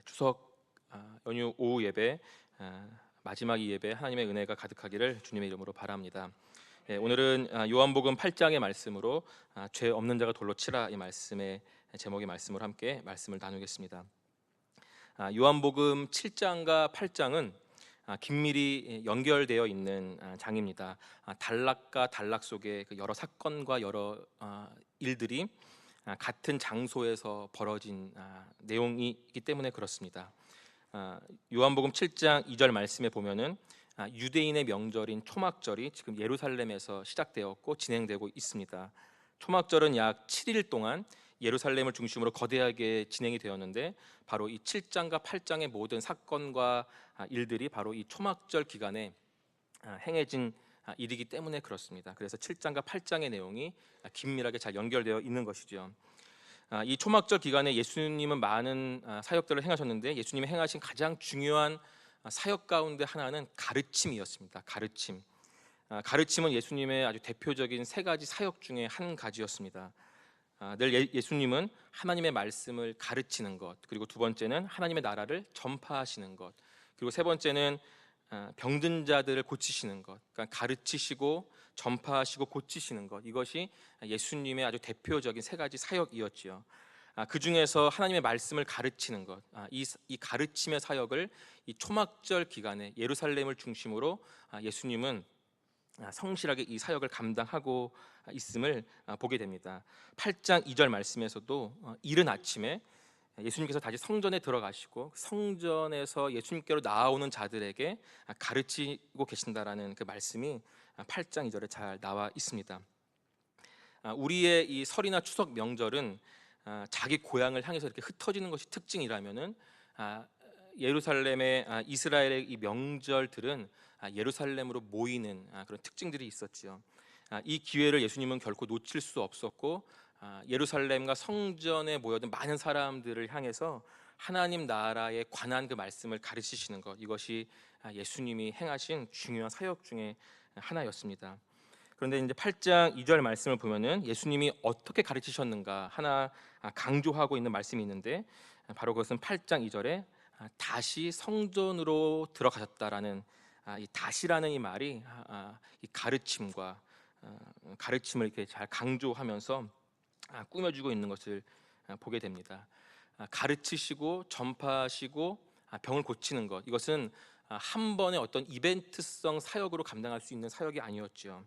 추석 연휴 오후 예배 마지막 이 예배 하나님의 은혜가 가득하기를 주님의 이름으로 바랍니다. 오늘은 요한복음 8장의 말씀으로 죄 없는 자가 돌로 치라 이 말씀의 제목의 말씀으로 함께 말씀을 나누겠습니다. 요한복음 7장과 8장은 긴밀히 연결되어 있는 장입니다. 단락과 단락 속에 그 여러 사건과 여러 일들이 같은 장소에서 벌어진 내용이기 때문에 그렇습니다. 요한복음 7장 2절 말씀에 보면은 유대인의 명절인 초막절이 지금 예루살렘에서 시작되었고 진행되고 있습니다. 초막절은 약 7일 동안 예루살렘을 중심으로 거대하게 진행이 되었는데 바로 이 7장과 8장의 모든 사건과 일들이 바로 이 초막절 기간에 행해진 일이기 때문에 그렇습니다. 그래서 7장과 8장의 내용이 긴밀하게 잘 연결되어 있는 것이죠. 이 초막절 기간에 예수님은 많은 사역들을 행하셨는데 예수님이 행하신 가장 중요한 사역 가운데 하나는 가르침이었습니다. 가르침은 예수님의 아주 대표적인 세 가지 사역 중에 한 가지였습니다. 늘 예수님은 하나님의 말씀을 가르치는 것, 그리고 두 번째는 하나님의 나라를 전파하시는 것, 그리고 세 번째는 병든 자들을 고치시는 것. 그러니까 가르치시고 전파하시고 고치시는 것, 이것이 예수님의 아주 대표적인 세 가지 사역이었지요. 그 중에서 하나님의 말씀을 가르치는 것, 이 가르침의 사역을 이 초막절 기간에 예루살렘을 중심으로 예수님은 성실하게 이 사역을 감당하고 있음을 보게 됩니다. 8장 2절 말씀에서도 이른 아침에 예수님께서 다시 성전에 들어가시고 성전에서 예수님께로 나아오는 자들에게 가르치고 계신다라는 그 말씀이 8장 2절에 잘 나와 있습니다. 우리의 이 설이나 추석 명절은 자기 고향을 향해서 이렇게 흩어지는 것이 특징이라면은 예루살렘의 이스라엘의 이 명절들은 예루살렘으로 모이는 그런 특징들이 있었지요. 이 기회를 예수님은 결코 놓칠 수 없었고 예루살렘과 성전에 모여든 많은 사람들을 향해서 하나님 나라에 관한 그 말씀을 가르치시는 것, 이것이 예수님이 행하신 중요한 사역 중에 하나였습니다. 그런데 이제 8장 2절 말씀을 보면은 예수님이 어떻게 가르치셨는가 하나 강조하고 있는 말씀이 있는데 바로 그것은 8장 2절에 다시 성전으로 들어가셨다라는 이 다시라는 이 말이 이 가르침과 가르침을 이렇게 잘 강조하면서 꾸며주고 있는 것을 보게 됩니다. 가르치시고 전파하시고 병을 고치는 것, 이것은 한 번의 어떤 이벤트성 사역으로 감당할 수 있는 사역이 아니었죠.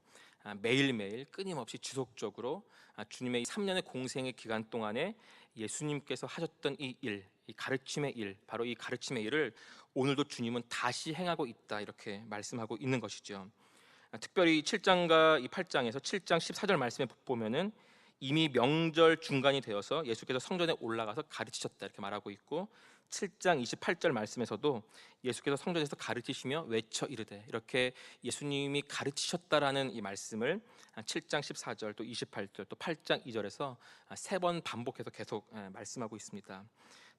매일매일 끊임없이 지속적으로 주님의 3년의 공생의 기간 동안에 예수님께서 하셨던 이 일, 이 가르침의 일, 바로 이 가르침의 일을 오늘도 주님은 다시 행하고 있다, 이렇게 말씀하고 있는 것이죠. 특별히 7장과 이 8장에서 7장 14절 말씀에 보면은 이미 명절 중간이 되어서 예수께서 성전에 올라가서 가르치셨다, 이렇게 말하고 있고 7장 28절 말씀에서도 예수께서 성전에서 가르치시며 외쳐 이르되, 이렇게 예수님이 가르치셨다라는 이 말씀을 7장 14절 또 28절 또 8장 2절에서 세 번 반복해서 계속 말씀하고 있습니다.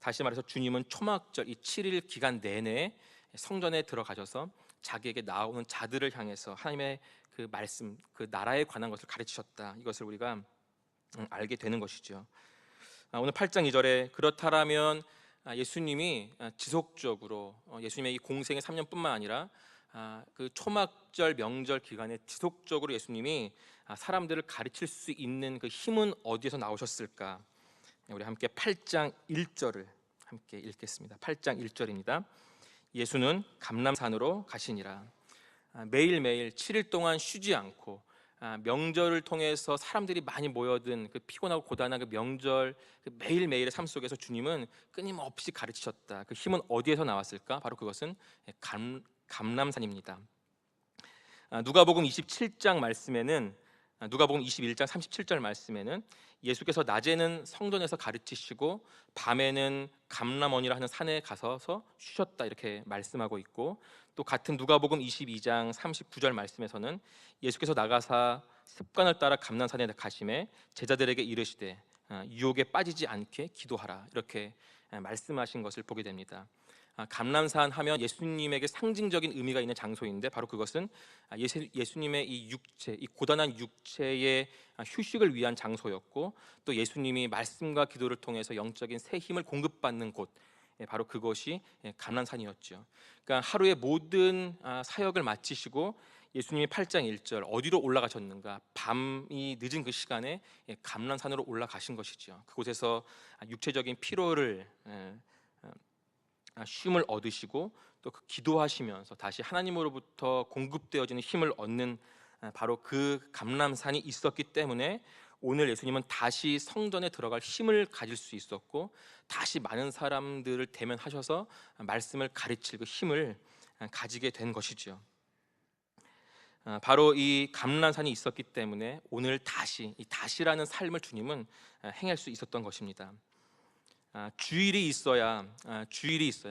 다시 말해서 주님은 초막절 이 7일 기간 내내 성전에 들어가셔서 자기에게 나오는 자들을 향해서 하나님의 그 말씀, 그 나라에 관한 것을 가르치셨다, 이것을 우리가 알게 되는 것이죠. 오늘 8장 2절에 그렇다라면 예수님이 지속적으로 예수님의 이 공생의 3년뿐만 아니라 그 초막절 명절 기간에 지속적으로 예수님이 사람들을 가르칠 수 있는 그 힘은 어디에서 나오셨을까? 우리 함께 8장 1절을 함께 읽겠습니다. 8장 1절입니다. 예수는 감람산으로 가시니라. 매일매일 7일 동안 쉬지 않고 명절을 통해서 사람들이 많이 모여든 그 피곤하고 고단한 그 명절, 그 매일매일의 삶 속에서 주님은 끊임없이 가르치셨다. 그 힘은 어디에서 나왔을까? 바로 그것은 감람산입니다. 누가복음 27장 말씀에는 누가복음 21장 37절 말씀에는 예수께서 낮에는 성전에서 가르치시고 밤에는 감람원이라 하는 산에 가서서 쉬셨다, 이렇게 말씀하고 있고, 또 같은 누가복음 22장 39절 말씀에서는 예수께서 나가사 습관을 따라 감람산에 가심에 제자들에게 이르시되 유혹에 빠지지 않게 기도하라, 이렇게 말씀하신 것을 보게 됩니다. 감람산 하면 예수님에게 상징적인 의미가 있는 장소인데 바로 그것은 예수님의 이 육체, 이 고단한 육체의 휴식을 위한 장소였고, 또 예수님이 말씀과 기도를 통해서 영적인 새 힘을 공급받는 곳, 바로 그것이 감람산이었죠. 그러니까 하루의 모든 사역을 마치시고 예수님이 8장 1절 어디로 올라가셨는가? 밤이 늦은 그 시간에 감람산으로 올라가신 것이죠. 그곳에서 육체적인 피로를 쉼을 얻으시고 또 그 기도하시면서 다시 하나님으로부터 공급되어지는 힘을 얻는 바로 그 감람산이 있었기 때문에 오늘 예수님은 다시 성전에 들어갈 힘을 가질 수 있었고 다시 많은 사람들을 대면하셔서 말씀을 가르칠 그 힘을 가지게 된 것이죠. 바로 이 감람산이 있었기 때문에 오늘 다시 이 다시라는 삶을 주님은 행할 수 있었던 것입니다. 주일이 있어야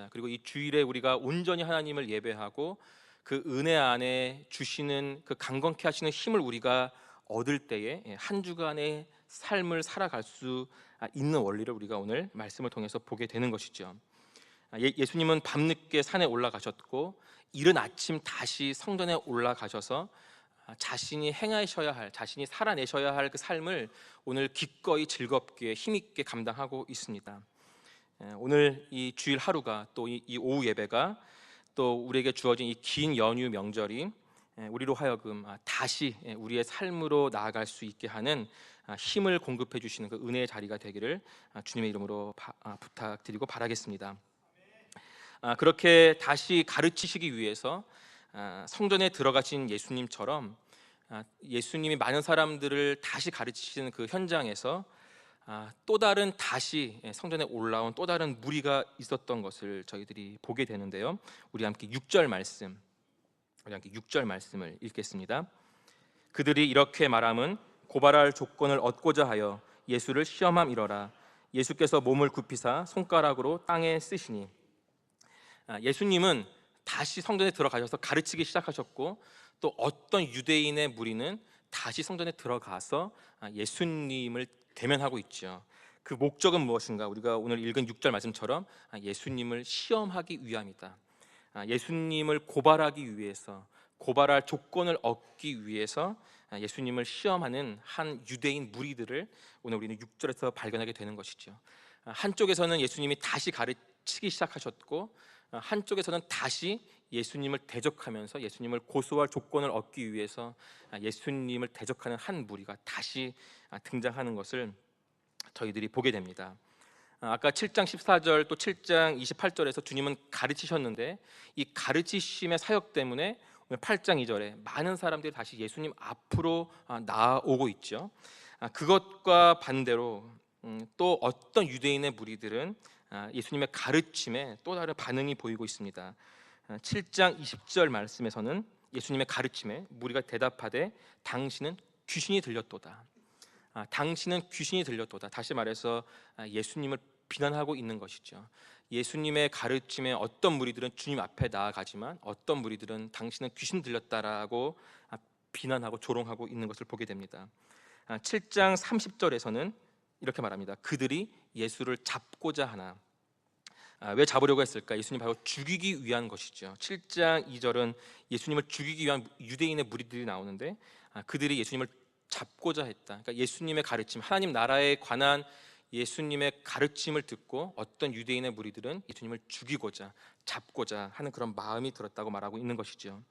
그리고 이 주일에 우리가 온전히 하나님을 예배하고 그 은혜 안에 주시는 그 강건케 하시는 힘을 우리가 얻을 때에 한 주간의 삶을 살아갈 수 있는 원리를 우리가 오늘 말씀을 통해서 보게 되는 것이죠. 예수님은 밤늦게 산에 올라가셨고 이른 아침 다시 성전에 올라가셔서 자신이 행하셔야 할, 자신이 살아내셔야 할 그 삶을 오늘 기꺼이 즐겁게 힘있게 감당하고 있습니다. 오늘 이 주일 하루가 또 이 오후 예배가 또 우리에게 주어진 이 긴 연휴 명절이 우리로 하여금 다시 우리의 삶으로 나아갈 수 있게 하는 힘을 공급해 주시는 그 은혜의 자리가 되기를 주님의 이름으로 부탁드리고 바라겠습니다. 그렇게 다시 가르치시기 위해서 성전에 들어가신 예수님처럼 예수님이 많은 사람들을 다시 가르치시는 그 현장에서 또 다른 다시 성전에 올라온 또 다른 무리가 있었던 것을 저희들이 보게 되는데요. 우리 함께 6절 말씀을 읽겠습니다. 그들이 이렇게 말함은 고발할 조건을 얻고자 하여 예수를 시험함이러라. 예수께서 몸을 굽히사 손가락으로 땅에 쓰시니. 예수님은 다시 성전에 들어가셔서 가르치기 시작하셨고 또 어떤 유대인의 무리는 다시 성전에 들어가서 예수님을 대면하고 있죠. 그 목적은 무엇인가? 우리가 오늘 읽은 6절 말씀처럼 예수님을 시험하기 위함이다. 예수님을 고발하기 위해서, 고발할 조건을 얻기 위해서 예수님을 시험하는 한 유대인 무리들을 오늘 우리는 6절에서 발견하게 되는 것이죠. 한쪽에서는 예수님이 다시 가르치기 시작하셨고 한쪽에서는 다시 예수님을 대적하면서 예수님을 고소할 조건을 얻기 위해서 예수님을 대적하는 한 무리가 다시 등장하는 것을 저희들이 보게 됩니다. 아까 7장 14절 또 7장 28절에서 주님은 가르치셨는데 이 가르치심의 사역 때문에 오늘 8장 2절에 많은 사람들이 다시 예수님 앞으로 나아오고 있죠. 그것과 반대로 또 어떤 유대인의 무리들은 예수님의 가르침에 또 다른 반응이 보이고 있습니다. 7장 20절 말씀에서는 예수님의 가르침에 무리가 대답하되 당신은 귀신이 들렸도다. 당신은 귀신이 들렸도다. 다시 말해서 예수님을 비난하고 있는 것이죠. 예수님의 가르침에 어떤 무리들은 주님 앞에 나아가지만 어떤 무리들은 당신은 귀신 들렸다라고 비난하고 조롱하고 있는 것을 보게 됩니다. 7장 30절에서는 이렇게 말합니다. 그들이 예수를 잡고자 하나. 왜 잡으려고 했을까? 예수님 바로 죽이기 위한 것이죠. 7장 2절은 예수님을 죽이기 위한 유대인의 무리들이 나오는데 그들이 예수님을 잡고자 했다. 그러니까 예수님의 가르침, 하나님 나라에 관한 예수님의 가르침을 듣고 어떤 유대인의 무리들은 예수님을 죽이고자, 잡고자 하는 그런 마음이 들었다고 말하고 있는 것이죠.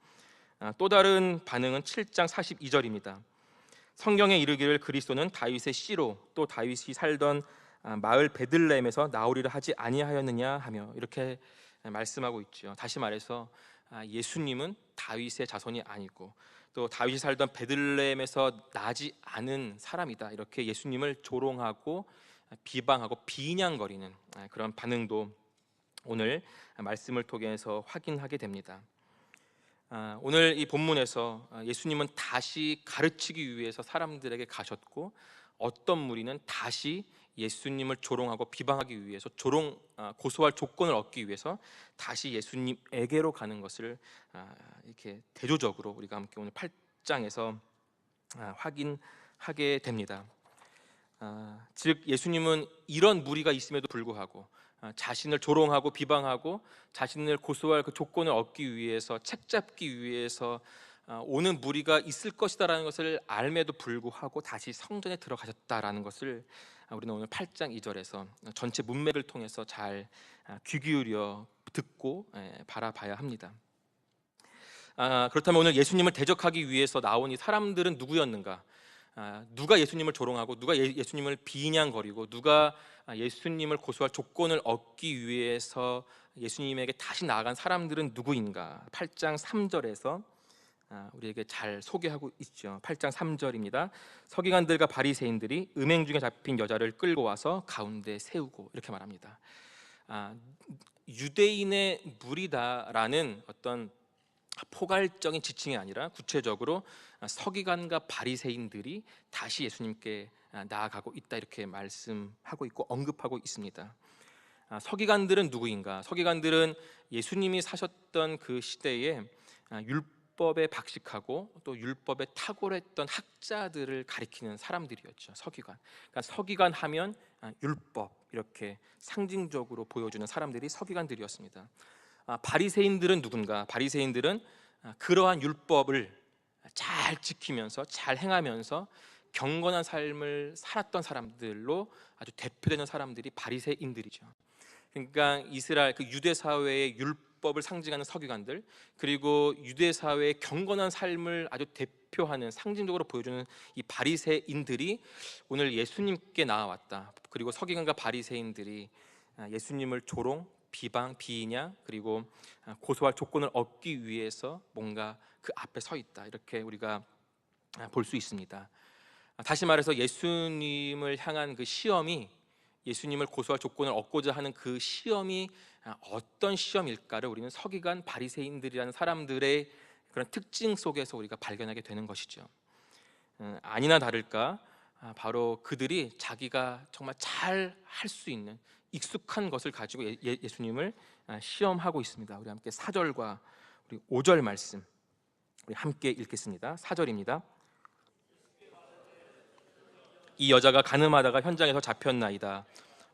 또 다른 반응은 7장 42절입니다. 성경에 이르기를 그리스도는 다윗의 씨로 또 다윗이 살던 마을 베들레헴에서 나오리라 하지 아니하였느냐 하며 이렇게 말씀하고 있죠. 다시 말해서 예수님은 다윗의 자손이 아니고 또 다윗이 살던 베들레헴에서 나지 않은 사람이다. 이렇게 예수님을 조롱하고 비방하고 비난거리는 그런 반응도 오늘 말씀을 통해서 확인하게 됩니다. 오늘 이 본문에서 예수님은 다시 가르치기 위해서 사람들에게 가셨고 어떤 무리는 다시 예수님을 조롱하고 비방하기 위해서 고소할 조건을 얻기 위해서 다시 예수님에게로 가는 것을 이렇게 대조적으로 우리가 함께 오늘 8장에서 확인하게 됩니다. 즉 예수님은 이런 무리가 있음에도 불구하고 자신을 조롱하고 비방하고 자신을 고소할 그 조건을 얻기 위해서 책잡기 위해서 오는 무리가 있을 것이다라는 것을 알매도 불구하고 다시 성전에 들어가셨다라는 것을 우리는 오늘 8장 2절에서 전체 문맥을 통해서 잘 귀 기울여 듣고 바라봐야 합니다. 그렇다면 오늘 예수님을 대적하기 위해서 나온 이 사람들은 누구였는가? 누가 예수님을 조롱하고 누가 예수님을 비난거리고 누가 예수님을 고소할 조건을 얻기 위해서 예수님에게 다시 나아간 사람들은 누구인가? 8장 3절에서 우리에게 잘 소개하고 있죠. 8장 3절입니다. 서기관들과 바리새인들이 음행 중에 잡힌 여자를 끌고 와서 가운데 세우고, 이렇게 말합니다. 유대인의 무리다라는 어떤 포괄적인 지칭이 아니라 구체적으로 서기관과 바리새인들이 다시 예수님께 나아가고 있다, 이렇게 말씀하고 있고 언급하고 있습니다. 서기관들은 누구인가? 서기관들은 예수님이 사셨던 그 시대에 율법에 박식하고 또 율법에 탁월했던 학자들을 가리키는 사람들이었죠. 서기관. 그러니까 서기관 하면 율법, 이렇게 상징적으로 보여주는 사람들이 서기관들이었습니다. 바리새인들은 누군가? 바리새인들은 그러한 율법을 잘 지키면서 잘 행하면서 경건한 삶을 살았던 사람들로 아주 대표되는 사람들이 바리새인들이죠. 그러니까 이스라엘 그 유대 사회의 율법을 상징하는 서기관들, 그리고 유대 사회의 경건한 삶을 아주 대표하는 상징적으로 보여주는 이 바리새인들이 오늘 예수님께 나와왔다. 그리고 서기관과 바리새인들이 예수님을 조롱, 비방, 비인양, 그리고 고소할 조건을 얻기 위해서 뭔가 그 앞에 서 있다, 이렇게 우리가 볼 수 있습니다. 다시 말해서 예수님을 향한 그 시험이, 예수님을 고소할 조건을 얻고자 하는 그 시험이 어떤 시험일까를 우리는 서기관, 바리새인들이라는 사람들의 그런 특징 속에서 우리가 발견하게 되는 것이죠. 아니나 다를까 바로 그들이 자기가 정말 잘 할 수 있는 익숙한 것을 가지고 예수님을 시험하고 있습니다. 우리 함께 4절과 우리 5절 말씀 우리 함께 읽겠습니다. 4절입니다. 이 여자가 간음하다가 현장에서 잡혔나이다.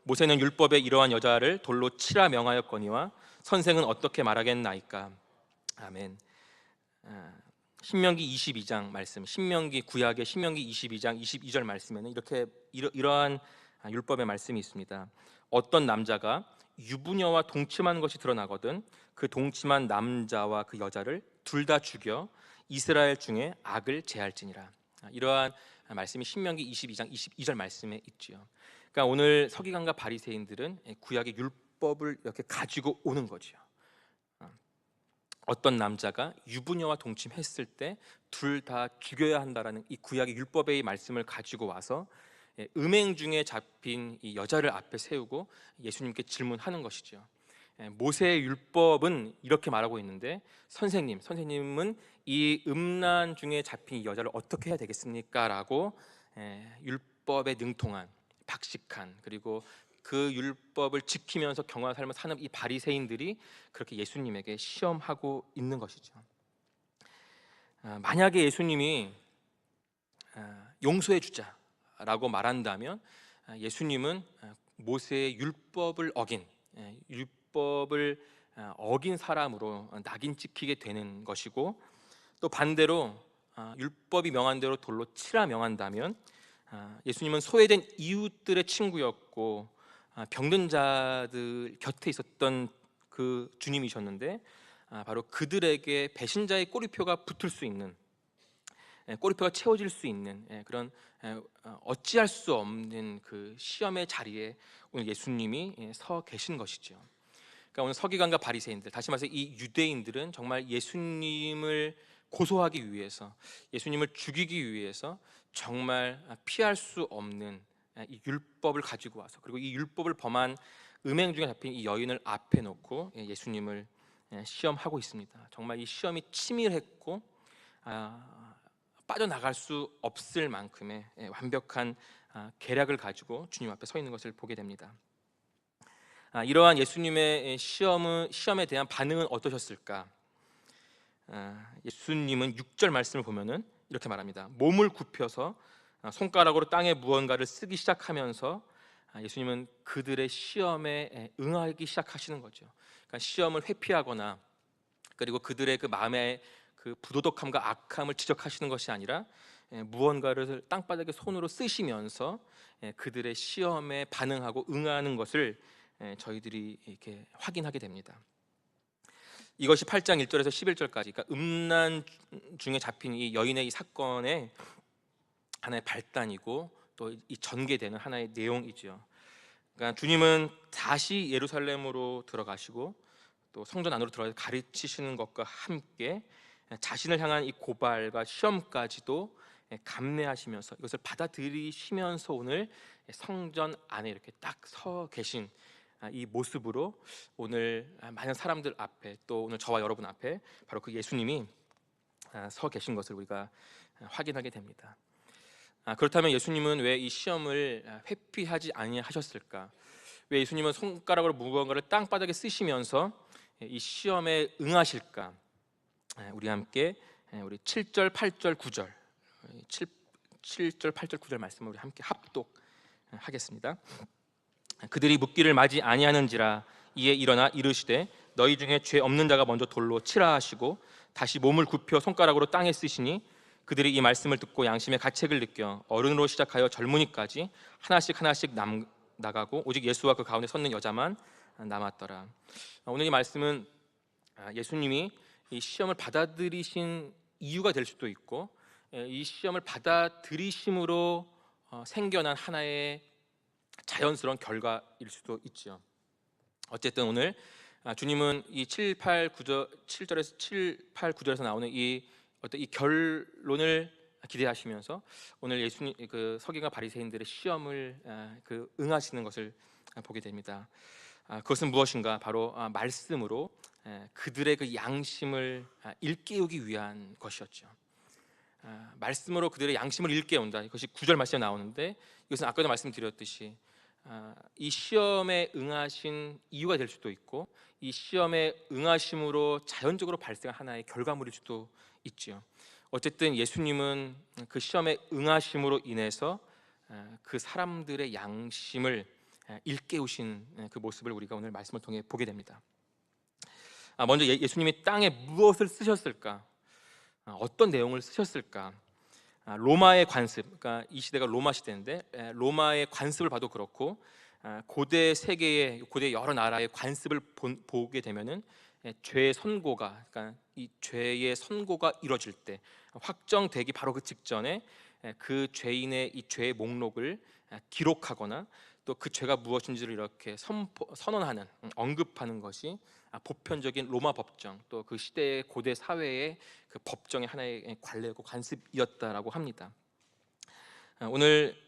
모세는 율법에 이러한 여자를 돌로 치라 명하였거니와 선생은 어떻게 말하겠나이까. 아멘. 신명기 22장 말씀, 신명기 구약의 신명기 22장 22절 말씀에는 이러한 율법의 말씀이 있습니다. 어떤 남자가 유부녀와 동침한 것이 드러나거든 그 동침한 남자와 그 여자를 둘 다 죽여 이스라엘 중에 악을 제할지니라. 이러한 말씀이 신명기 22장 22절 말씀에 있지요. 그러니까 오늘 서기관과 바리새인들은 구약의 율법을 이렇게 가지고 오는 거죠. 어떤 남자가 유부녀와 동침했을 때 둘 다 죽여야 한다라는 이 구약의 율법의 말씀을 가지고 와서 음행 중에 잡힌 이 여자를 앞에 세우고 예수님께 질문하는 것이죠. 모세의 율법은 이렇게 말하고 있는데 선생님은 이 음란 중에 잡힌 이 여자를 어떻게 해야 되겠습니까? 라고 율법에 능통한, 박식한, 그리고 그 율법을 지키면서 경건한 삶을 사는 이 바리새인들이 그렇게 예수님에게 시험하고 있는 것이죠. 만약에 예수님이 용서해 주자라고 말한다면 예수님은 모세의 율법을 어긴 사람으로 낙인 찍히게 되는 것이고, 또 반대로 율법이 명한 대로 돌로 치라 명한다면 예수님은 소외된 이웃들의 친구였고 병든 자들 곁에 있었던 그 주님이셨는데 바로 그들에게 배신자의 꼬리표가 붙을 수 있는, 꼬리표가 채워질 수 있는 그런 어찌할 수 없는 그 시험의 자리에 오늘 예수님이 서 계신 것이죠. 그러니까 오늘 서기관과 바리새인들, 다시 말해서 이 유대인들은 정말 예수님을 고소하기 위해서, 예수님을 죽이기 위해서 정말 피할 수 없는 이 율법을 가지고 와서, 그리고 이 율법을 범한 음행 중에 잡힌 이 여인을 앞에 놓고 예수님을 시험하고 있습니다. 정말 이 시험이 치밀했고 빠져나갈 수 없을 만큼의 완벽한 계략을 가지고 주님 앞에 서 있는 것을 보게 됩니다. 이러한 예수님의 시험에 대한 반응은 어떠셨을까? 예수님은 6절 말씀을 보면은 이렇게 말합니다. 몸을 굽혀서 손가락으로 땅에 무언가를 쓰기 시작하면서 예수님은 그들의 시험에 응하기 시작하시는 거죠. 그러니까 시험을 회피하거나 그리고 그들의 그 마음의 그 부도덕함과 악함을 지적하시는 것이 아니라 무언가를 땅바닥에 손으로 쓰시면서 그들의 시험에 반응하고 응하는 것을 저희들이 이렇게 확인하게 됩니다. 이것이 8장 1절에서 11절까지, 그러니까 음란 중에 잡힌 이 여인의 이 사건의 하나의 발단이고 또 이 전개되는 하나의 내용이죠. 그러니까 주님은 다시 예루살렘으로 들어가시고 또 성전 안으로 들어가서 가르치시는 것과 함께 자신을 향한 이 고발과 시험까지도 감내하시면서 이것을 받아들이시면서 오늘 성전 안에 이렇게 딱 서 계신 이 모습으로 오늘 많은 사람들 앞에, 또 오늘 저와 여러분 앞에 바로 그 예수님이 서 계신 것을 우리가 확인하게 됩니다. 그렇다면 예수님은 왜 이 시험을 회피하지 아니하셨을까? 왜 예수님은 손가락으로 무언가를 땅바닥에 쓰시면서 이 시험에 응하실까? 우리 함께 우리 7절, 8절, 9절 7절, 8절, 9절 말씀을 우리 함께 합독하겠습니다. 그들이 묻기를 마지 아니하는지라 이에 일어나 이르시되 너희 중에 죄 없는 자가 먼저 돌로 치라 하시고 다시 몸을 굽혀 손가락으로 땅에 쓰시니 그들이 이 말씀을 듣고 양심의 가책을 느껴 어른으로 시작하여 젊은이까지 하나씩 하나씩 나가고 오직 예수와 그 가운데 섰는 여자만 남았더라. 오늘 이 말씀은 예수님이 이 시험을 받아들이신 이유가 될 수도 있고 이 시험을 받아들이심으로 생겨난 하나의 자연스러운 결과일 수도 있죠. 어쨌든 오늘 주님은 이 7, 8, 9절, 7절에서 7, 8, 9절에서 나오는 이 어떤 이 결론을 기대하시면서 오늘 예수님 그 서기관 바리새인들의 시험을 응하시는 것을 보게 됩니다. 그것은 무엇인가? 바로 말씀으로 그들의 그 양심을 일깨우기 위한 것이었죠. 말씀으로 그들의 양심을 일깨운다. 이것이 9절 말씀에 나오는데 이것은 아까도 말씀드렸듯이 이 시험에 응하신 이유가 될 수도 있고 이 시험에 응하심으로 자연적으로 발생한 하나의 결과물일 수도 있지요. 어쨌든 예수님은 그 시험에 응하심으로 인해서 그 사람들의 양심을 일깨우신 그 모습을 우리가 오늘 말씀을 통해 보게 됩니다. 먼저 예수님이 땅에 무엇을 쓰셨을까? 어떤 내용을 쓰셨을까? 로마의 관습, 그러니까 이 시대가 로마 시대인데 로마의 관습을 봐도 그렇고 고대 세계의 고대 여러 나라의 관습을 보게 되면은 죄의 선고가, 그러니까 이 죄의 선고가 이루어질 때 확정되기 바로 그 직전에 그 죄인의 이 죄의 목록을 기록하거나 또 그 죄가 무엇인지를 이렇게 선언하는, 언급하는 것이 보편적인 로마 법정, 또 그 시대의 고대 사회의 그 법정의 하나의 관례고 관습이었다라고 합니다. 오늘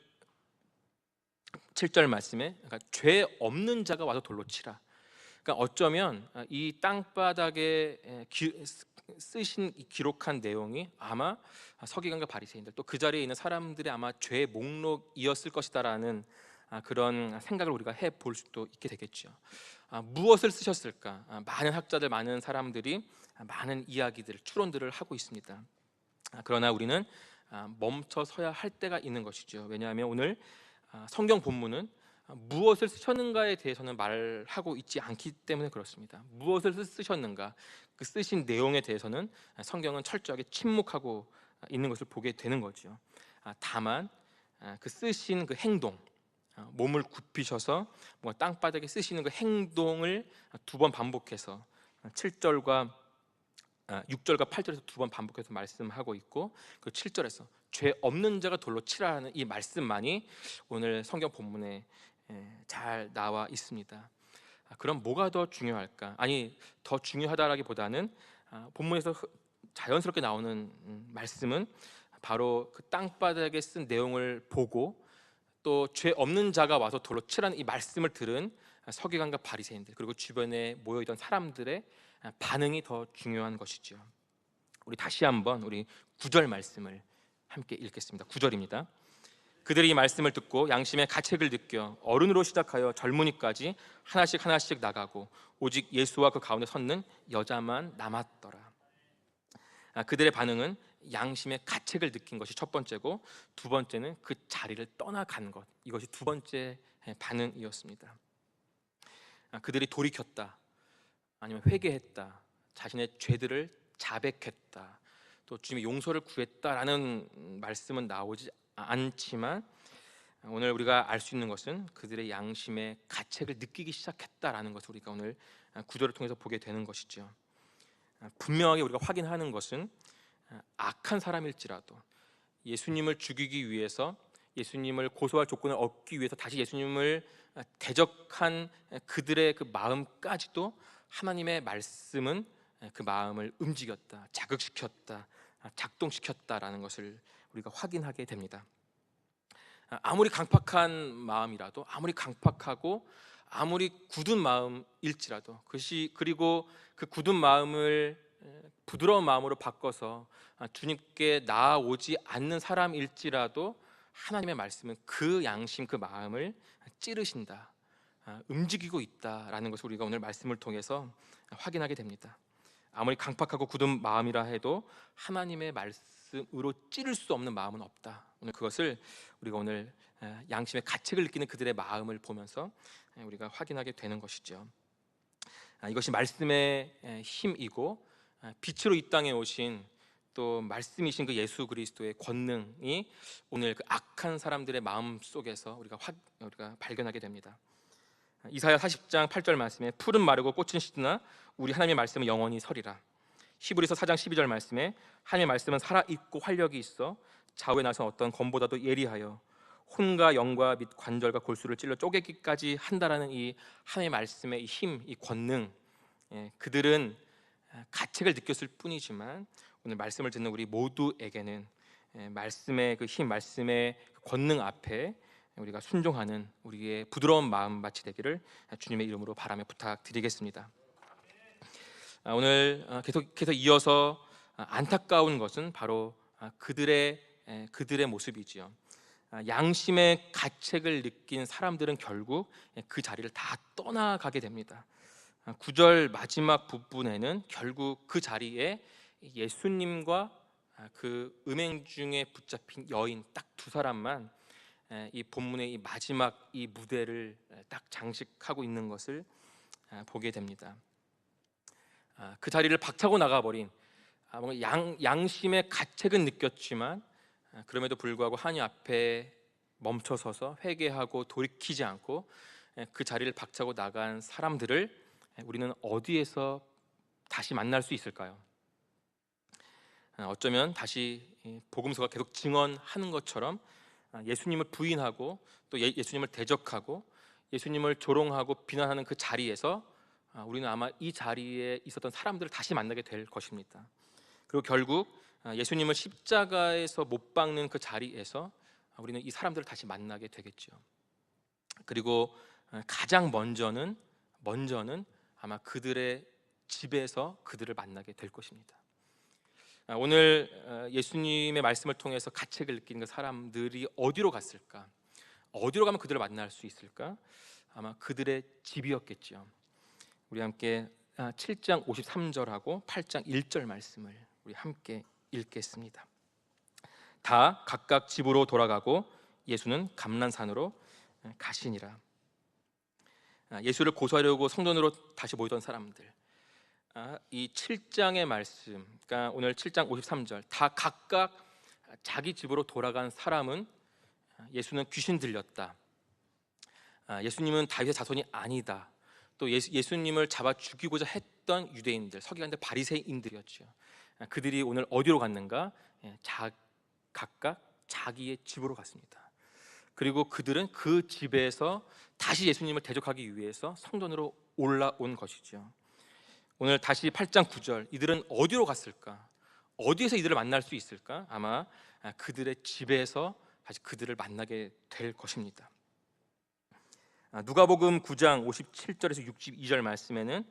7절 말씀에 그러니까 죄 없는 자가 와서 돌로 치라. 그러니까 어쩌면 이 땅바닥에 쓰신 기록한 내용이 아마 서기관과 바리새인들 또 그 자리에 있는 사람들의 아마 죄의 목록이었을 것이다라는 그런 생각을 우리가 해볼 수도 있게 되겠죠. 무엇을 쓰셨을까? 많은 학자들, 많은 사람들이 많은 이야기들, 추론들을 하고 있습니다. 그러나 우리는 멈춰 서야 할 때가 있는 것이죠. 왜냐하면 오늘 성경 본문은 무엇을 쓰셨는가에 대해서는 말하고 있지 않기 때문에 그렇습니다. 무엇을 쓰셨는가, 그 쓰신 내용에 대해서는 성경은 철저하게 침묵하고 있는 것을 보게 되는 거죠. 다만 그 쓰신 그 행동, 몸을 굽히셔서 땅바닥에 쓰시는 그 행동을 두 번 반복해서 7절과 6절과 8절에서 두 번 반복해서 말씀하고 있고 그 7절에서 죄 없는 자가 돌로 치라는 이 말씀만이 오늘 성경 본문에 잘 나와 있습니다. 그럼 뭐가 더 중요할까? 아니, 더 중요하다라기보다는 본문에서 자연스럽게 나오는 말씀은 바로 그 땅바닥에 쓴 내용을 보고 또 죄 없는 자가 와서 돌로 치라는 이 말씀을 들은 서기관과 바리새인들 그리고 주변에 모여있던 사람들의 반응이 더 중요한 것이죠. 우리 다시 한번 우리 9절 말씀을 함께 읽겠습니다. 9절입니다. 그들이 이 말씀을 듣고 양심의 가책을 느껴 어른으로 시작하여 젊은이까지 하나씩 하나씩 나가고 오직 예수와 그 가운데 섰는 여자만 남았더라. 그들의 반응은 양심의 가책을 느낀 것이 첫 번째고 두 번째는 그 자리를 떠나간 것, 이것이 두 번째 반응이었습니다. 그들이 돌이켰다, 아니면 회개했다, 자신의 죄들을 자백했다, 또 주님의 용서를 구했다라는 말씀은 나오지 않지만 오늘 우리가 알 수 있는 것은 그들의 양심의 가책을 느끼기 시작했다라는 것을 우리가 오늘 구절을 통해서 보게 되는 것이죠. 분명하게 우리가 확인하는 것은 악한 사람일지라도 예수님을 죽이기 위해서, 예수님을 고소할 조건을 얻기 위해서 다시 예수님을 대적한 그들의 그 마음까지도 하나님의 말씀은 그 마음을 움직였다, 자극시켰다, 작동시켰다라는 것을 우리가 확인하게 됩니다. 아무리 강팍한 마음이라도, 아무리 강팍하고 아무리 굳은 마음일지라도, 그리고 그 굳은 마음을 부드러운 마음으로 바꿔서 주님께 나아오지 않는 사람일지라도 하나님의 말씀은 그 양심, 그 마음을 찌르신다, 움직이고 있다라는 것을 우리가 오늘 말씀을 통해서 확인하게 됩니다. 아무리 강팍하고 굳은 마음이라 해도 하나님의 말씀으로 찌를 수 없는 마음은 없다. 오늘 그것을 우리가 오늘 양심의 가책을 느끼는 그들의 마음을 보면서 우리가 확인하게 되는 것이죠. 이것이 말씀의 힘이고 빛으로 이 땅에 오신 또 말씀이신 그 예수 그리스도의 권능이 오늘 그 악한 사람들의 마음 속에서 우리가 발견하게 됩니다. 이사야 40장 8절 말씀에 풀은 마르고 꽃은 시드나 우리 하나님의 말씀은 영원히 서리라. 히브리서 4장 12절 말씀에 하나님의 말씀은 살아있고 활력이 있어 좌우에 나선 어떤 검보다도 예리하여 혼과 영과 및 관절과 골수를 찔러 쪼개기까지 한다라는 이 하나님의 말씀의 이 힘, 이 권능, 그들은 가책을 느꼈을 뿐이지만 오늘 말씀을 듣는 우리 모두에게는 말씀의 그 힘, 말씀의 권능 앞에 우리가 순종하는 우리의 부드러운 마음밭이 되기를 주님의 이름으로 바라며 부탁드리겠습니다. 오늘 계속해서 이어서 안타까운 것은 바로 그들의 모습이지요. 양심의 가책을 느낀 사람들은 결국 그 자리를 다 떠나가게 됩니다. 9절 마지막 부분에는 결국 그 자리에 예수님과 그 음행 중에 붙잡힌 여인 딱 두 사람만 이 본문의 이 마지막 이 무대를 딱 장식하고 있는 것을 보게 됩니다. 그 자리를 박차고 나가버린 뭔가 양심의 가책은 느꼈지만 그럼에도 불구하고 하나님 앞에 멈춰서서 회개하고 돌이키지 않고 그 자리를 박차고 나간 사람들을 우리는 어디에서 다시 만날 수 있을까요? 어쩌면 다시 복음서가 계속 증언하는 것처럼 예수님을 부인하고 또 예수님을 대적하고 예수님을 조롱하고 비난하는 그 자리에서 우리는 아마 이 자리에 있었던 사람들을 다시 만나게 될 것입니다. 그리고 결국 예수님을 십자가에서 못 박는 그 자리에서 우리는 이 사람들을 다시 만나게 되겠죠. 그리고 가장 먼저는 아마 그들의 집에서 그들을 만나게 될 것입니다. 오늘 예수님의 말씀을 통해서 가책을 느끼는 그 사람들이 어디로 갔을까? 어디로 가면 그들을 만날 수 있을까? 아마 그들의 집이었겠죠. 우리 함께 7장 53절하고 8장 1절 말씀을 우리 함께 읽겠습니다. 다 각각 집으로 돌아가고 예수는 감난산으로 가시니라. 예수를 고소하려고 성전으로 다시 모이던 사람들, 이 7장의 말씀, 그러니까 오늘 7장 53절, 다 각각 자기 집으로 돌아간 사람은 예수는 귀신 들렸다, 예수님은 다윗의 자손이 아니다, 또 예수님을 잡아 죽이고자 했던 유대인들, 서기관들, 바리새인들이었죠. 그들이 오늘 어디로 갔는가? 각각 자기의 집으로 갔습니다. 그리고 그들은 그 집에서 다시 예수님을 대적하기 위해서 성전으로 올라온 것이죠. 오늘 다시 8장 9절, 이들은 어디로 갔을까? 어디에서 이들을 만날 수 있을까? 아마 그들의 집에서 다시 그들을 만나게 될 것입니다. 누가복음 9장 57절에서 62절 말씀에는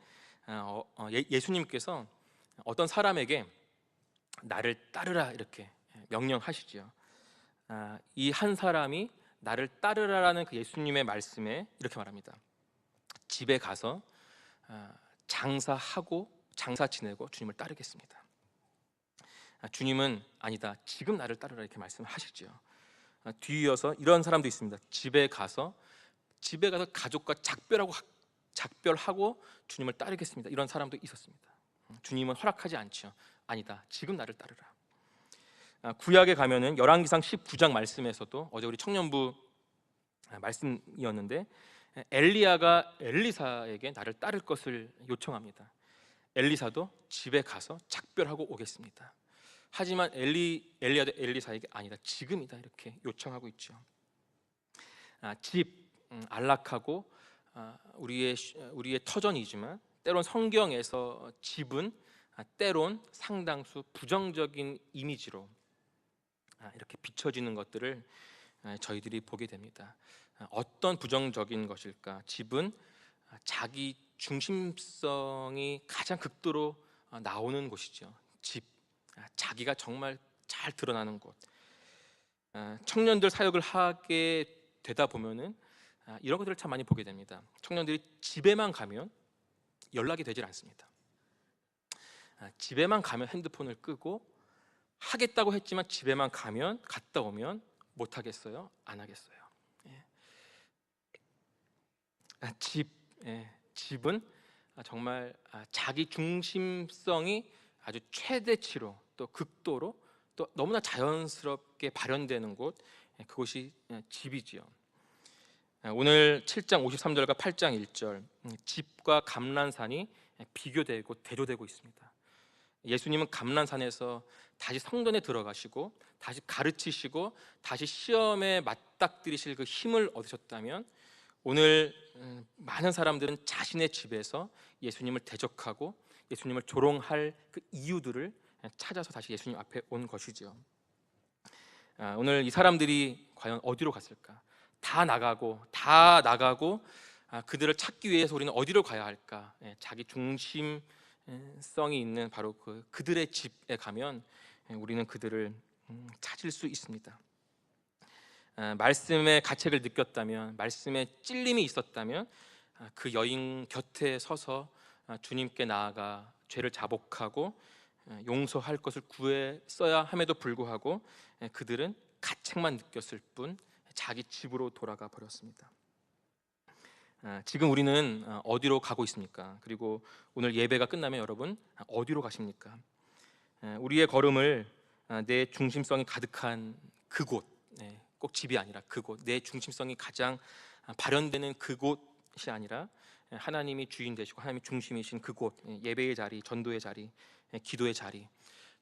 예수님께서 어떤 사람에게 나를 따르라 이렇게 명령하시죠. 이 한 사람이 나를 따르라라는 그 예수님의 말씀에 이렇게 말합니다. 집에 가서 장사하고 장사 지내고 주님을 따르겠습니다. 주님은 아니다, 지금 나를 따르라 이렇게 말씀하시죠. 뒤이어서 이런 사람도 있습니다. 집에 가서 가족과 작별하고 주님을 따르겠습니다. 이런 사람도 있었습니다. 주님은 허락하지 않죠. 아니다, 지금 나를 따르라. 구약에 가면은 열왕기상 19장 말씀에서도 어제 우리 청년부 말씀이었는데 엘리야가 엘리사에게 나를 따를 것을 요청합니다. 엘리사도 집에 가서 작별하고 오겠습니다. 하지만 엘리야도 엘리사에게 아니다, 지금이다, 이렇게 요청하고 있죠. 집, 안락하고 우리의 터전이지만 때론 성경에서 집은 때론 상당수 부정적인 이미지로 이렇게 비춰지는 것들을 저희들이 보게 됩니다. 어떤 부정적인 것일까? 집은 자기 중심성이 가장 극도로 나오는 곳이죠. 집, 자기가 정말 잘 드러나는 곳. 청년들 사역을 하게 되다 보면은 이런 것들을 참 많이 보게 됩니다. 청년들이 집에만 가면 연락이 되질 않습니다. 집에만 가면 핸드폰을 끄고 하겠다고 했지만 집에만 가면 갔다 오면 못 하겠어요? 안 하겠어요? 집은 정말 자기 중심성이 아주 최대치로 또 극도로 또 너무나 자연스럽게 발현되는 곳, 그곳이 집이지요. 오늘 7장 53절과 8장 1절, 집과 감람산이 비교되고 대조되고 있습니다. 예수님은 감람산에서 다시 성전에 들어가시고 다시 가르치시고 다시 시험에 맞닥뜨리실 그 힘을 얻으셨다면, 오늘 많은 사람들은 자신의 집에서 예수님을 대적하고 예수님을 조롱할 그 이유들을 찾아서 다시 예수님 앞에 온 것이죠. 오늘 이 사람들이 과연 어디로 갔을까? 다 나가고 그들을 찾기 위해서 우리는 어디로 가야 할까? 자기 중심성이 있는 바로 그들의 집에 가면 우리는 그들을 찾을 수 있습니다. 말씀의 가책을 느꼈다면, 말씀에 찔림이 있었다면 그 여인 곁에 서서 주님께 나아가 죄를 자복하고 용서할 것을 구했어야 함에도 불구하고 그들은 가책만 느꼈을 뿐 자기 집으로 돌아가 버렸습니다. 지금 우리는 어디로 가고 있습니까? 그리고 오늘 예배가 끝나면 여러분 어디로 가십니까? 우리의 걸음을 내 중심성이 가득한 그곳, 꼭 집이 아니라 그곳, 내 중심성이 가장 발현되는 그곳이 아니라 하나님이 주인 되시고 하나님이 중심이신 그곳, 예배의 자리, 전도의 자리, 기도의 자리,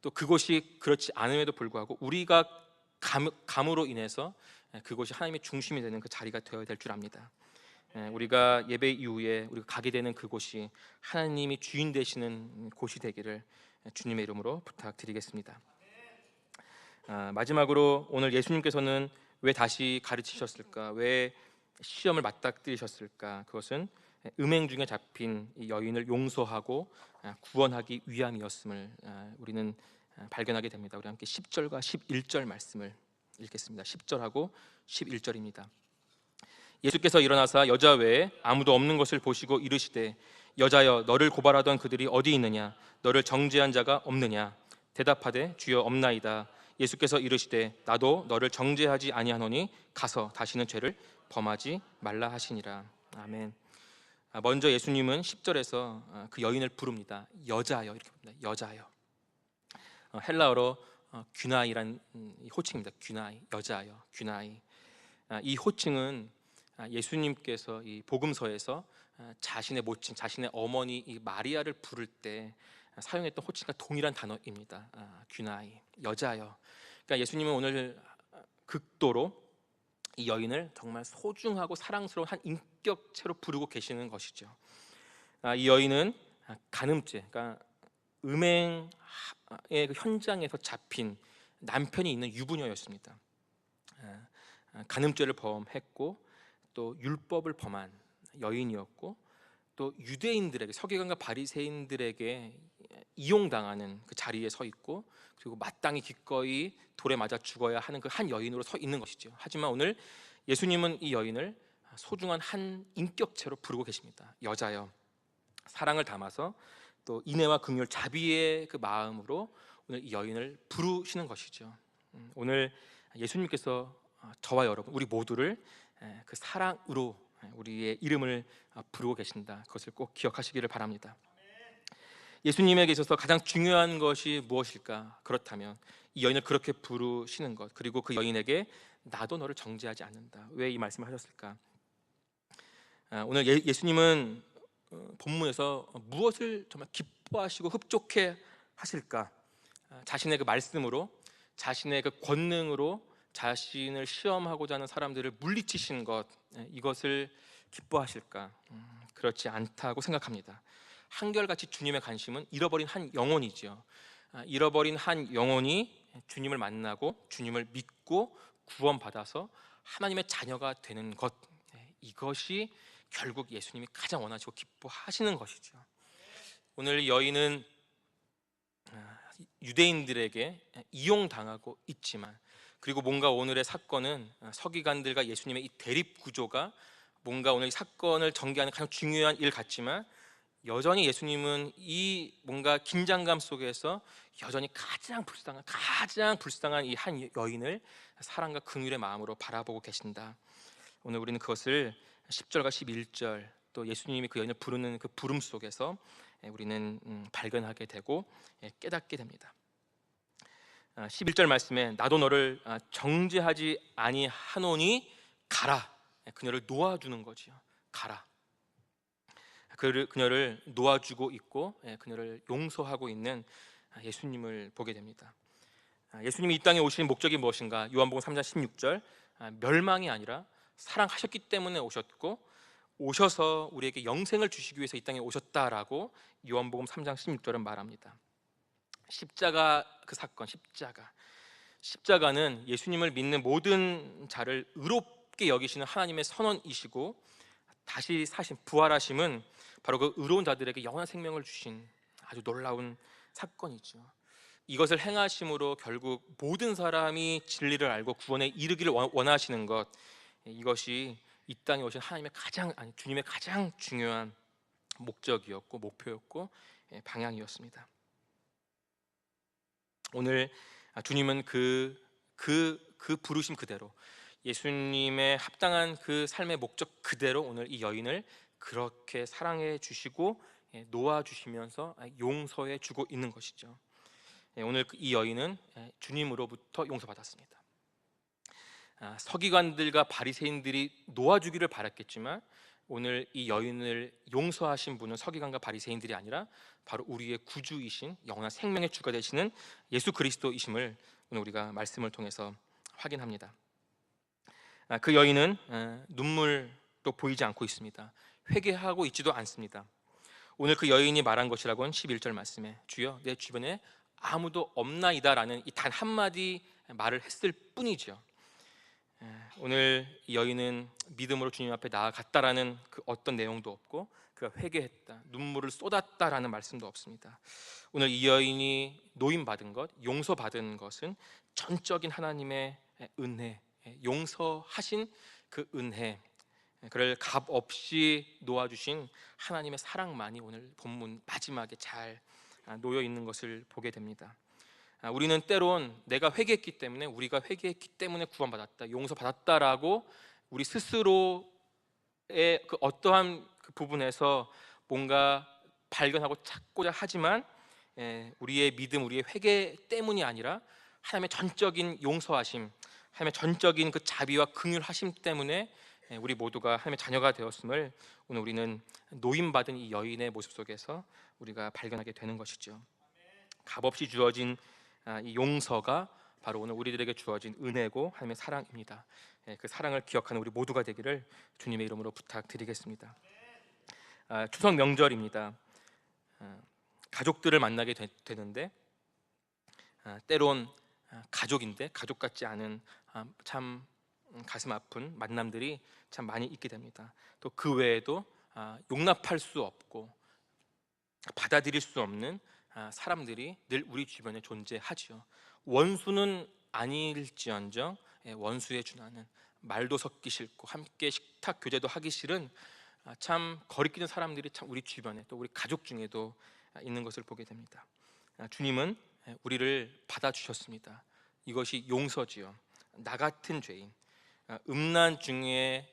또 그곳이 그렇지 않음에도 불구하고 우리가 감으로 인해서 그곳이 하나님의 중심이 되는 그 자리가 되어야 될 줄 압니다. 우리가 예배 이후에 우리가 가게 되는 그곳이 하나님이 주인 되시는 곳이 되기를 주님의 이름으로 부탁드리겠습니다. 마지막으로 오늘 예수님께서는 왜 다시 가르치셨을까? 왜 시험을 맞닥뜨리셨을까? 그것은 음행 중에 잡힌 이 여인을 용서하고 구원하기 위함이었음을 우리는 발견하게 됩니다. 우리 함께 10절과 11절 말씀을 읽겠습니다. 10절하고 11절입니다. 예수께서 일어나사 여자 외에 아무도 없는 것을 보시고 이르시되, 여자여, 너를 고발하던 그들이 어디 있느냐? 너를 정죄한 자가 없느냐? 대답하되, 주여, 없나이다. 예수께서 이르시되, 나도 너를 정죄하지 아니하노니 가서 다시는 죄를 범하지 말라 하시니라. 아멘. 먼저 예수님은 10절에서 그 여인을 부릅니다. 여자여, 이렇게 부릅니다. 여자여. 헬라어로 귀나이란 호칭입니다. 귀나이, 여자여, 귀나이. 이 호칭은 예수님께서 이 복음서에서 자신의 모친, 자신의 어머니 이 마리아를 부를 때 사용했던 호칭과 동일한 단어입니다. 귀나이, 여자여. 그러니까 예수님은 오늘 극도로 이 여인을 정말 소중하고 사랑스러운 한 인격체로 부르고 계시는 것이죠. 이 여인은 간음죄, 그러니까 음행의 그 현장에서 잡힌 남편이 있는 유부녀였습니다. 간음죄를 범했고 또 율법을 범한 여인이었고, 또 유대인들에게, 서기관과 바리새인들에게 이용당하는 그 자리에 서 있고, 그리고 마땅히 기꺼이 돌에 맞아 죽어야 하는 그 한 여인으로 서 있는 것이죠. 하지만 오늘 예수님은 이 여인을 소중한 한 인격체로 부르고 계십니다. 여자여. 사랑을 담아서 또 인애와 긍휼, 자비의 그 마음으로 오늘 이 여인을 부르시는 것이죠. 오늘 예수님께서 저와 여러분, 우리 모두를 그 사랑으로 우리의 이름을 부르고 계신다. 그것을 꼭 기억하시기를 바랍니다. 예수님에게 있어서 가장 중요한 것이 무엇일까? 그렇다면 이 여인을 그렇게 부르시는 것, 그리고 그 여인에게 나도 너를 정죄하지 않는다. 왜 이 말씀을 하셨을까? 오늘 예수님은 본문에서 무엇을 정말 기뻐하시고 흡족해 하실까? 자신의 그 말씀으로, 자신의 그 권능으로 자신을 시험하고자 하는 사람들을 물리치신 것, 이것을 기뻐하실까? 그렇지 않다고 생각합니다. 한결같이 주님의 관심은 잃어버린 한 영혼이죠. 잃어버린 한 영혼이 주님을 만나고 주님을 믿고 구원받아서 하나님의 자녀가 되는 것, 이것이 결국 예수님이 가장 원하시고 기뻐하시는 것이죠. 오늘 여인은 유대인들에게 이용당하고 있지만, 그리고 뭔가 오늘의 사건은 서기관들과 예수님의 이 대립 구조가 뭔가 오늘 이 사건을 전개하는 가장 중요한 일 같지만, 여전히 예수님은 이 뭔가 긴장감 속에서 여전히 가장 불쌍한 이 한 여인을 사랑과 긍휼의 마음으로 바라보고 계신다. 오늘 우리는 그것을 10절과 11절, 또 예수님이 그 여인을 부르는 그 부름 속에서 우리는 발견하게 되고 깨닫게 됩니다. 11절 말씀에 나도 너를 정죄하지 아니하노니 가라. 그녀를 놓아주는 거지요. 가라. 그녀를 놓아주고 있고 그녀를 용서하고 있는 예수님을 보게 됩니다. 예수님이 이 땅에 오신 목적이 무엇인가? 요한복음 3장 16절, 멸망이 아니라 사랑하셨기 때문에 오셨고, 오셔서 우리에게 영생을 주시기 위해서 이 땅에 오셨다라고 요한복음 3장 16절은 말합니다. 십자가, 그 사건, 십자가는 예수님을 믿는 모든 자를 의롭게 여기시는 하나님의 선언이시고, 다시 사신, 부활하심은 바로 그 의로운 자들에게 영원한 생명을 주신 아주 놀라운 사건이죠. 이것을 행하심으로 결국 모든 사람이 진리를 알고 구원에 이르기를 원하시는 것, 이것이 이 땅에 오신 주님의 가장 중요한 목적이었고 목표였고 방향이었습니다. 오늘 주님은 그 부르심 그대로, 예수님의 합당한 그 삶의 목적 그대로 오늘 이 여인을 그렇게 사랑해 주시고 놓아주시면서 용서해 주고 있는 것이죠. 오늘 이 여인은 주님으로부터 용서받았습니다. 서기관들과 바리새인들이 놓아주기를 바랐겠지만, 오늘 이 여인을 용서하신 분은 서기관과 바리새인들이 아니라 바로 우리의 구주이신 영원한 생명의 주가 되시는 예수 그리스도이심을 오늘 우리가 말씀을 통해서 확인합니다. 그 여인은 눈물도 보이지 않고 있습니다. 회개하고 있지도 않습니다. 오늘 그 여인이 말한 것이라고는 11절 말씀에 주여 내 주변에 아무도 없나이다라는 이 단 한마디 말을 했을 뿐이죠. 오늘 이 여인은 믿음으로 주님 앞에 나아갔다라는 그 어떤 내용도 없고, 그가 회개했다, 눈물을 쏟았다라는 말씀도 없습니다. 오늘 이 여인이 노임받은 것, 용서받은 것은 전적인 하나님의 은혜, 용서하신 그 은혜, 그를 값 없이 놓아주신 하나님의 사랑만이 오늘 본문 마지막에 잘 놓여 있는 것을 보게 됩니다. 우리는 때론 내가 회개했기 때문에, 우리가 회개했기 때문에 구원받았다, 용서받았다라고 우리 스스로의 그 어떠한 그 부분에서 뭔가 발견하고 찾고자 하지만, 우리의 믿음, 우리의 회개 때문이 아니라 하나님의 전적인 용서하심, 하나님의 전적인 그 자비와 긍휼하심 때문에 우리 모두가 하나님의 자녀가 되었음을 오늘 우리는 노임받은 이 여인의 모습 속에서 우리가 발견하게 되는 것이죠. 값없이 주어진 이 용서가 바로 오늘 우리들에게 주어진 은혜고 하나님의 사랑입니다. 그 사랑을 기억하는 우리 모두가 되기를 주님의 이름으로 부탁드리겠습니다. 추석 명절입니다. 가족들을 만나게 되는데, 때론 가족인데 가족 같지 않은 참 가슴 아픈 만남들이 참 많이 있게 됩니다. 또 그 외에도 용납할 수 없고 받아들일 수 없는 사람들이 늘 우리 주변에 존재하지요. 원수는 아닐지언정 원수에 준하는, 말도 섞기 싫고 함께 식탁 교제도 하기 싫은 참 거리끼는 사람들이 참 우리 주변에, 또 우리 가족 중에도 있는 것을 보게 됩니다. 주님은 우리를 받아주셨습니다. 이것이 용서지요. 나 같은 죄인, 음란 중에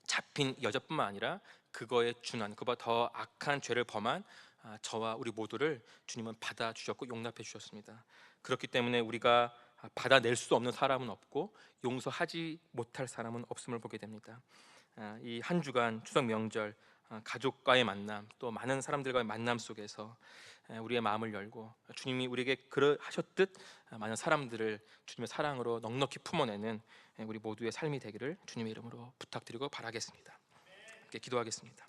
잡힌 여자뿐만 아니라 그거에 준한, 그보다 더 악한 죄를 범한 저와 우리 모두를 주님은 받아주셨고 용납해 주셨습니다. 그렇기 때문에 우리가 받아낼 수 없는 사람은 없고 용서하지 못할 사람은 없음을 보게 됩니다. 이 한 주간 추석 명절, 가족과의 만남, 또 많은 사람들과의 만남 속에서 우리의 마음을 열고 주님이 우리에게 그러하셨듯 많은 사람들을 주님의 사랑으로 넉넉히 품어내는 우리 모두의 삶이 되기를 주님의 이름으로 부탁드리고 바라겠습니다. 함께 기도하겠습니다.